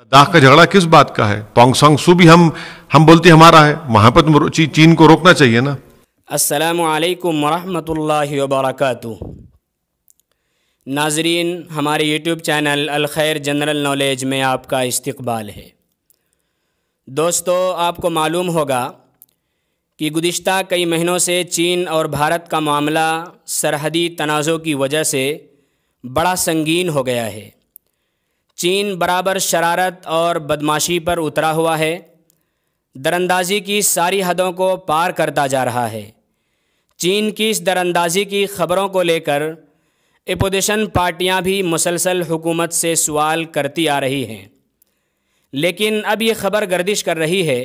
लद्दाख का झगड़ा किस बात का है? पोंग सांग सू भी हम बोलते हमारा है, वहां पर चीन को रोकना चाहिए ना। अस्सलामु अलैकुम वरहमतुल्लाहि वबरकातुहू। नाजरीन, हमारे यूट्यूब चैनल अल खैर जनरल नॉलेज में आपका इस्तकबाल है। दोस्तों, आपको मालूम होगा कि गुज़िश्ता कई महीनों से चीन और भारत का मामला सरहदी तनाज़ों की वजह से बड़ा संगीन हो गया है। चीन बराबर शरारत और बदमाशी पर उतरा हुआ है, दरअंदाज़ी की सारी हदों को पार करता जा रहा है। चीन की इस दरअंदाज़ी की ख़बरों को लेकर अपोजिशन पार्टियां भी मुसलसल हुकूमत से सवाल करती आ रही हैं, लेकिन अब ये ख़बर गर्दिश कर रही है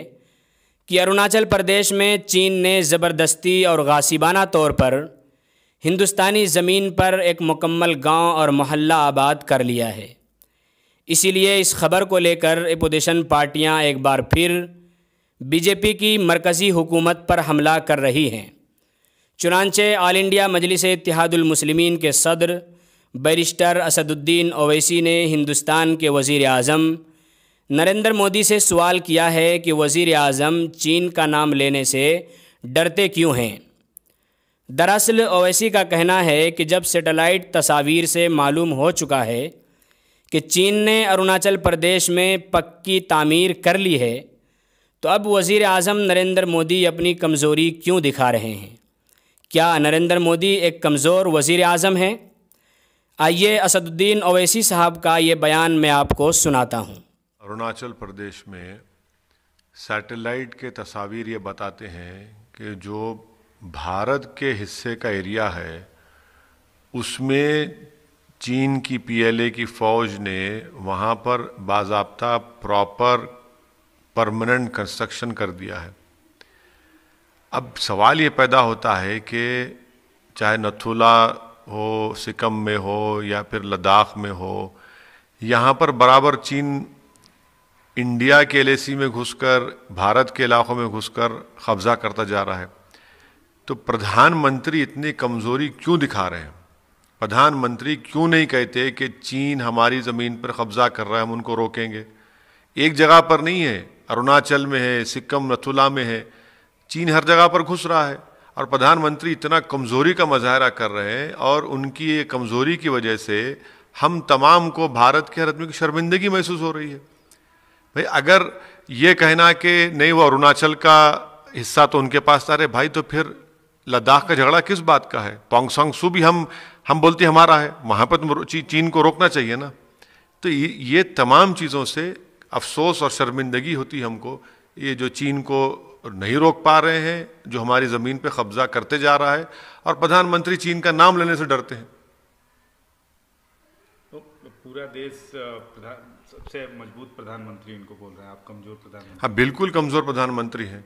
कि अरुणाचल प्रदेश में चीन ने ज़बरदस्ती और गासिबाना तौर पर हिंदुस्तानी ज़मीन पर एक मुकम्मल गांव और मोहल्ला आबाद कर लिया है। इसीलिए इस खबर को लेकर अपोजिशन पार्टियां एक बार फिर बीजेपी की मरकज़ी हुकूमत पर हमला कर रही हैं। चुनांचे ऑल इंडिया मजलिस इत्तेहादुल मुस्लिमीन के सदर बैरिस्टर असदुद्दीन ओवैसी ने हिंदुस्तान के वज़ीर आज़म नरेंद्र मोदी से सवाल किया है कि वज़ीर आज़म चीन का नाम लेने से डरते क्यों हैं। दरअसल ओवैसी का कहना है कि जब सैटेलाइट तस्वीर से मालूम हो चुका है कि चीन ने अरुणाचल प्रदेश में पक्की तामीर कर ली है, तो अब वज़ीर आज़म नरेंद्र मोदी अपनी कमज़ोरी क्यों दिखा रहे हैं। क्या नरेंद्र मोदी एक कमज़ोर वज़ीर आज़म हैं? आइए असदुद्दीन ओवैसी साहब का ये बयान मैं आपको सुनाता हूँ। अरुणाचल प्रदेश में सैटेलाइट के तस्वीर ये बताते हैं कि जो भारत के हिस्से का एरिया है उसमें चीन की पीएलए की फ़ौज ने वहाँ पर बाज़ाब्ता प्रॉपर परमानेंट कंस्ट्रक्शन कर दिया है। अब सवाल ये पैदा होता है कि चाहे नथुला हो, सिक्किम में हो या फिर लद्दाख में हो, यहाँ पर बराबर चीन इंडिया के एलएसी में घुसकर भारत के इलाकों में घुसकर कब्जा करता जा रहा है। तो प्रधानमंत्री इतनी कमज़ोरी क्यों दिखा रहे हैं? प्रधानमंत्री क्यों नहीं कहते कि चीन हमारी ज़मीन पर कब्जा कर रहा है, हम उनको रोकेंगे? एक जगह पर नहीं है, अरुणाचल में है, सिक्किम नथुला में है, चीन हर जगह पर घुस रहा है और प्रधानमंत्री इतना कमज़ोरी का मुजाहरा कर रहे हैं और उनकी ये कमज़ोरी की वजह से हम तमाम को भारत के हर आदमी की शर्मिंदगी महसूस हो रही है। भाई अगर ये कहना कि नहीं वो अरुणाचल का हिस्सा तो उनके पास आ रहे भाई, तो फिर लद्दाख का झगड़ा किस बात का है? पोंग सांग सू भी हम बोलते हमारा है, वहाँ पर चीन को रोकना चाहिए ना। तो ये तमाम चीज़ों से अफसोस और शर्मिंदगी होती हमको, ये जो चीन को नहीं रोक पा रहे हैं, जो हमारी ज़मीन पे कब्जा करते जा रहा है और प्रधानमंत्री चीन का नाम लेने से डरते हैं। तो पूरा देश सबसे मजबूत प्रधानमंत्री इनको बोल रहे हैं, आप कमज़ोर प्रधानमंत्री। हाँ, बिल्कुल कमज़ोर प्रधानमंत्री हैं।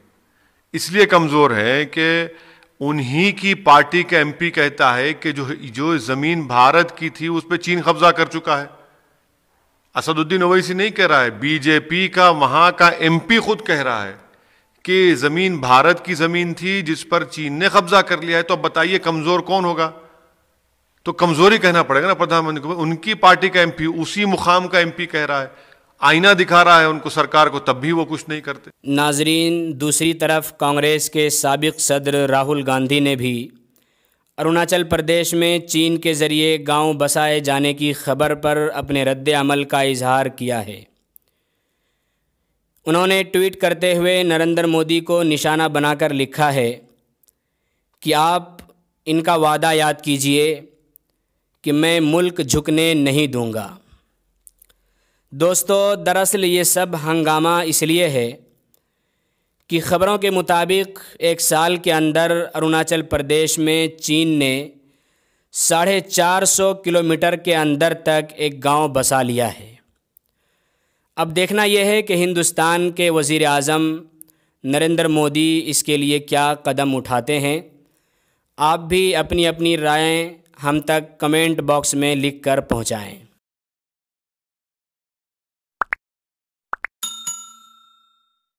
इसलिए कमज़ोर है कि उन्हीं की पार्टी का एमपी कहता है कि जो ज़मीन भारत की थी उस पर चीन कब्जा कर चुका है। असदुद्दीन ओवैसी नहीं कह रहा है, बीजेपी का वहाँ का एमपी खुद कह रहा है कि ज़मीन भारत की ज़मीन थी जिस पर चीन ने कब्जा कर लिया है। तो अब बताइए कमज़ोर कौन होगा? तो कमज़ोरी कहना पड़ेगा ना प्रधानमंत्री को। उनकी पार्टी का एमपी, उसी मुकाम का एमपी कह रहा है, आईना दिखा रहा है उनको सरकार को, तब भी वो कुछ नहीं करते। नाजरीन, दूसरी तरफ कांग्रेस के साबिक सदर राहुल गांधी ने भी अरुणाचल प्रदेश में चीन के ज़रिए गांव बसाए जाने की खबर पर अपने रद्द अमल का इजहार किया है। उन्होंने ट्वीट करते हुए नरेंद्र मोदी को निशाना बनाकर लिखा है कि आप इनका वादा याद कीजिए कि मैं मुल्क झुकने नहीं दूंगा। दोस्तों, दरअसल ये सब हंगामा इसलिए है कि ख़बरों के मुताबिक 1 साल के अंदर अरुणाचल प्रदेश में चीन ने 450 किलोमीटर के अंदर तक एक गांव बसा लिया है। अब देखना यह है कि हिंदुस्तान के वज़ीर आज़म नरेंद्र मोदी इसके लिए क्या कदम उठाते हैं। आप भी अपनी अपनी राय हम तक कमेंट बॉक्स में लिख कर पहुँचाएँ।